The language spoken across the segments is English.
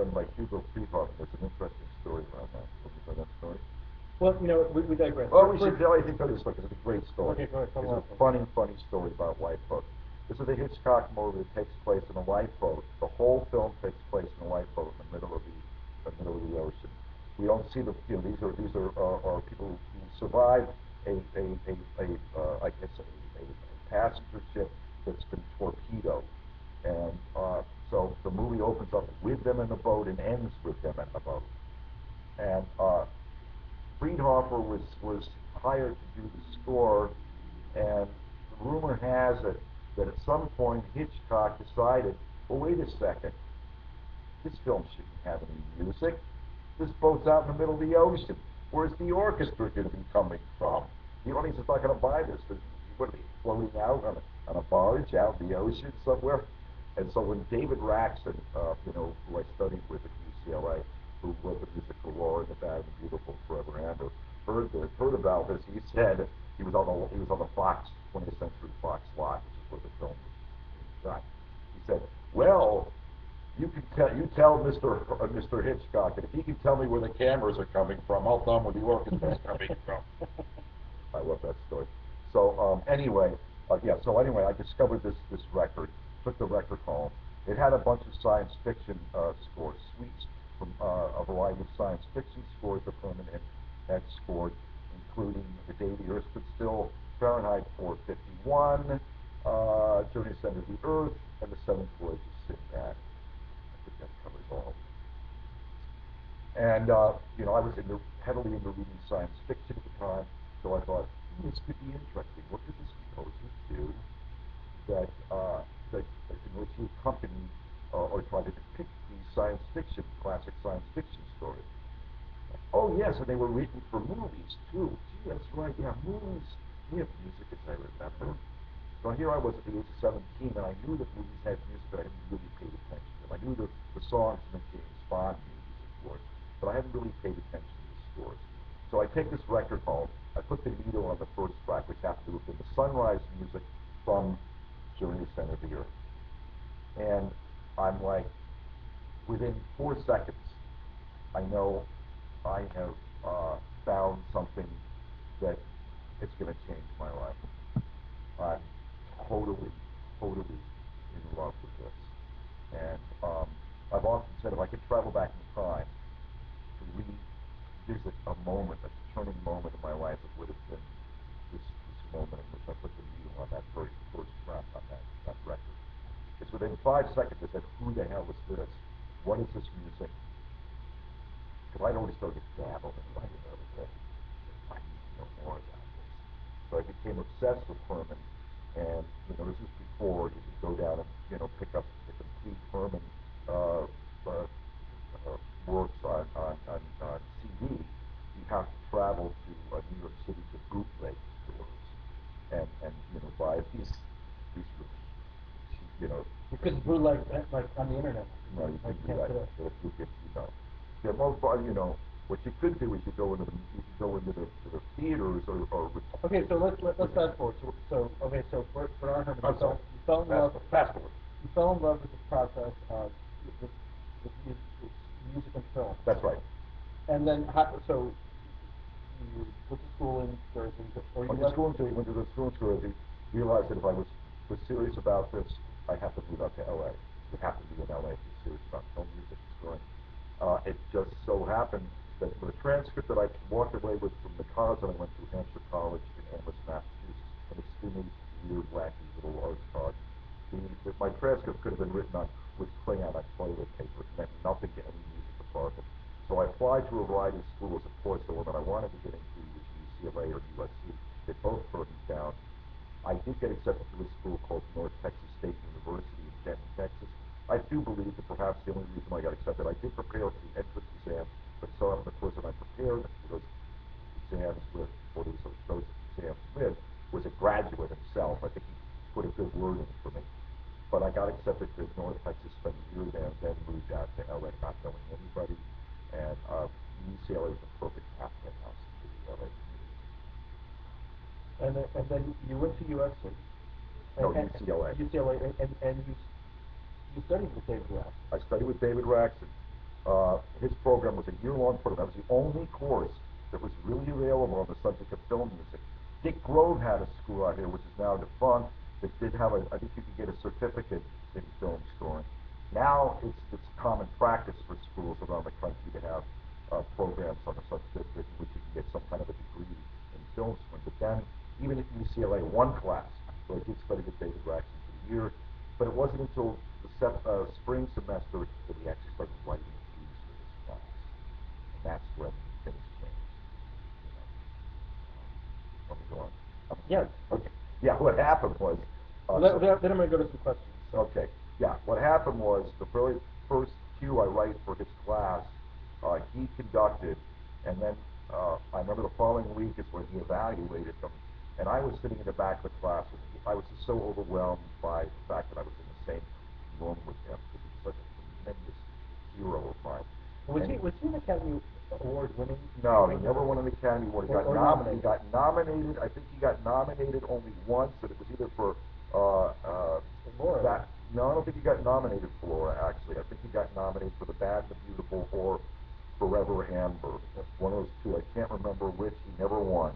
done by Hugo Friedhoff. There's an interesting story around that. Have you heard that story? Well, we digress. Well, we should tell. I think tell you this story because it's a great story. Okay, go ahead. It's a funny story about lifeboats. This is a Hitchcock movie that takes place in a lifeboat. The whole film takes place in a lifeboat in the middle of the ocean. We don't see the these are people who survived I guess a passenger ship that's been torpedoed, and so the movie opens up with them in the boat and ends with them in the boat. And Friedhofer was hired to do the score, and the rumor has it that at some point Hitchcock decided, well, wait a second, this film shouldn't have any music. This boat's out in the middle of the ocean. Where's the orchestra going to be coming from? The audience is not going to buy this. You're going to be floating out on a barge out in the ocean somewhere. And so when David Raxon, who I studied with at UCLA, who wrote the musical Laura and the Bad and the Beautiful Forever Amber, heard about this, he said he was on the Fox 20th Century Fox lot, which is where the film was shot. He said, "Well, you tell Mr. Hitchcock that if he can tell me where the cameras are coming from, I'll tell him where the orchestra's coming from." I love that story. So anyway, I discovered this record, took the record home. It had a bunch of science fiction scores, suites from a variety of science fiction scores that Herman had scored, including The Day the Earth Stood Still, Fahrenheit 451, Journey to the Center of the Earth, and The Seventh Voyage of Sinbad. I think that covers all. And I was heavily into reading science fiction at the time, so I thought, this could be interesting. What could this composer do that in which he accompanied or tried to depict these classic science fiction stories? Oh yes, and they were written for movies too. Gee, that's right. Yeah, movies. We have music, as I remember. So here I was at the age of 17, and I knew that movies had music, but I hadn't really paid attention to them. I knew the songs from the James Bond movies, of course, but I hadn't really paid attention to the scores. So I take this record home. I put the needle on the first track, which happened to have been the sunrise music from Journey to the Center of the Earth. And I'm like, within 4 seconds, I know I have found something that it's going to change my life. I'm totally in love with this. And I've often said if I could travel back in time to revisit a moment, a turning moment in my life, it would have been this moment in which I put the needle on that very first track on that record. It's within 5 seconds I said, who the hell is this? What is this music? Because I'd already started to dabble in it. I need to know more about this. So I became obsessed with Herman, and this is before you could go down and pick up the complete Herman works on CD. You have to travel to New York City to bootleg stores and buy these You couldn't bootleg like on the internet. No, you couldn't do that. Yeah, what you could do is you go into the theaters or okay, so let's fast forward. So for our Herman, you fell in love. Fast forward. You fell in love with the process of with music and film. That's right. And then so you went to school in Jersey, or you went to school in Jersey. Realized that if I was serious about this, I have to move out to LA. You have to be in LA if you're serious about film music and scoring. It just so happened that the transcript that I walked away with from the college that I went to, Hampshire College in Amherst, Massachusetts, an extremely weird, wacky little arts college. My transcript could have been written with crayon on toilet paper. It meant nothing to any music department. So I applied to a variety of schools. Of course, the one that I wanted to get into was UCLA or USC. They both turned me down. I did get accepted to a school called North Texas State University in Denton, Texas. I do believe that perhaps the only reason I got accepted, I did prepare for the entrance exam, but so the person I prepared for those exams with, was a graduate himself. I think he put a good word in for me. But I got accepted to North Texas, spent a year there, and then moved out to LA, not knowing anybody. And UCLA was the perfect halfway house for the LA community. And then you went to USC. UCLA. UCLA, and you studied with David Raxon. I studied with David Raxon. His program was a year-long program. That was the only course that was really available on the subject of film music. Dick Grove had a school out here, which is now defunct, that did have I think you could get a certificate in film scoring. Now it's common practice for schools around the country to have programs on the subject in which you can get some kind of a degree in film scoring. But then, even at UCLA, one class, so I did study with David Raxton for the year, but it wasn't until the spring semester that he actually started writing a piece for this class. And that's when things changed. You know. Let me go on. Yeah. Okay. Yeah, what happened was... then I'm going to go to some questions. Okay. Yeah, what happened was the very first cue I write for his class, he conducted, and then I remember the following week is when he evaluated them, and I was sitting in the back of the class, and I was just so overwhelmed by the fact that I was in the same room with him, because he's such a tremendous hero of mine. Was he an Academy Award winning? No, he never won an Academy Award. He got nominated. He got nominated. I think he got nominated only once, and it was either for Laura. No, I don't think he got nominated for Laura. Actually, I think he got nominated for The Bad and the Beautiful or Forever Amber. One of those two. I can't remember which. He never won.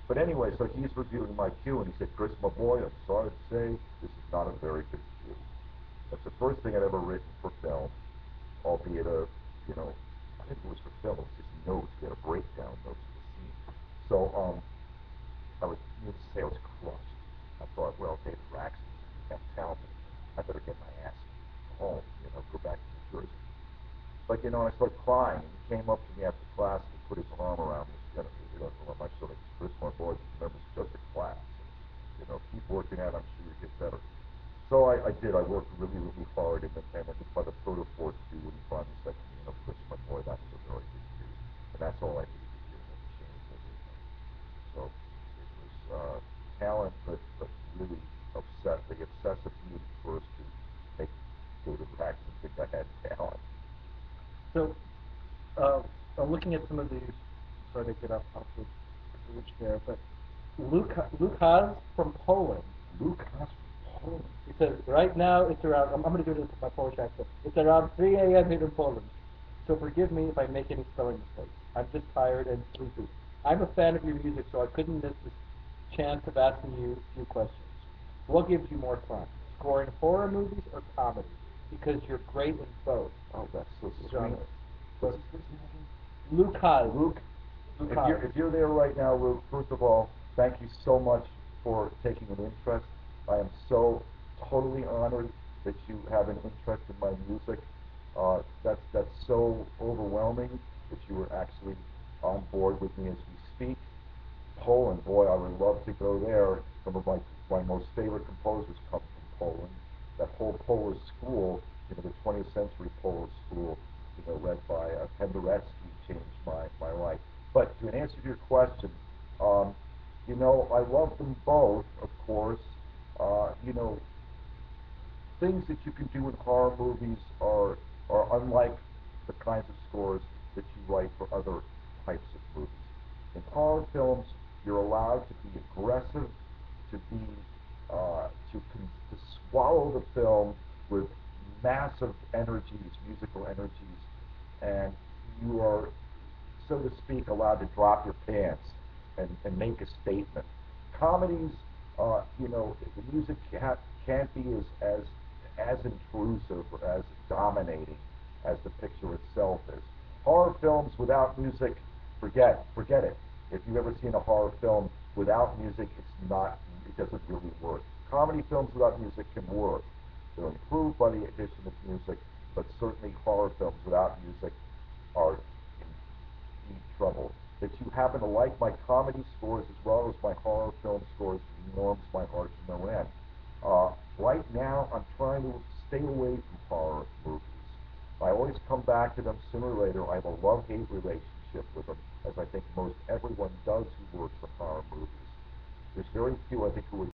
But anyway, so he's reviewing my cue, and he said, "Chris, my boy, I'm sorry to say this is not a very good cue. That's the first thing I'd ever written for film, albeit I think it was for film. It was just notes. We had a breakdown notes of the scene. So I was, needless to say, I was crushed. I thought, well, David Raxton is that talented. I better get my ass home, go back to New Jersey. But, and I started crying, and he came up to me after class and he put his arm around me, on my shoulder. Chris, my boy, remember, it's just a class. Keep working at it. I'm sure you'll get better. So I did. I worked really, really hard, and by the third or fourth cue, when he finally said to me, Chris, my boy, that was a very good cue. And that's all I needed to do, and it changed everything. So it was talent, but really the obsessive need first to make David Paxton think I had talent. So I'm looking at some of these. Sorry to get off the bridge there, but Luke Haas from Poland. Luke Haas from Poland. He says, right now it's around, I'm going to do this with my Polish accent, it's around 3 a.m. here in Poland. So forgive me if I make any spelling mistakes. I'm just tired and sleepy. I'm a fan of your music, so I couldn't miss this chance of asking you a few questions. What gives you more fun, scoring horror movies or comedy? Because you're great in both. Oh, that's so sweet. What's his name again? Luke Haas. Luke, if you're there right now, Luke, first of all, thank you so much for taking an interest. I am so totally honored that you have an interest in my music. That's so overwhelming that you were actually on board with me as we speak. Poland, boy, I would love to go there. Some of my most favorite composers come from Poland. That whole Polish school, the 20th century Polish school, led by Penderecki, changed my life. But to answer your question, I love them both, of course. Things that you can do in horror movies are unlike the kinds of scores that you write for other types of movies. In horror films, you're allowed to be aggressive, to be to swallow the film with massive energies, musical energies, and you are, so to speak, allowed to drop your pants and make a statement. Comedies, the music can't be as intrusive or as dominating as the picture itself is. Horror films without music, forget it. If you've ever seen a horror film without music, it doesn't really work. Comedy films without music can work. They're improved by the addition of music, but certainly horror films without music are in deep trouble. That you happen to like my comedy scores as well as my horror film scores warms my heart to no end. Right now, I'm trying to stay away from horror movies. I always come back to them sooner or later. I have a love-hate relationship with them, as I think most everyone does who works on horror movies. There's very few, I think, who would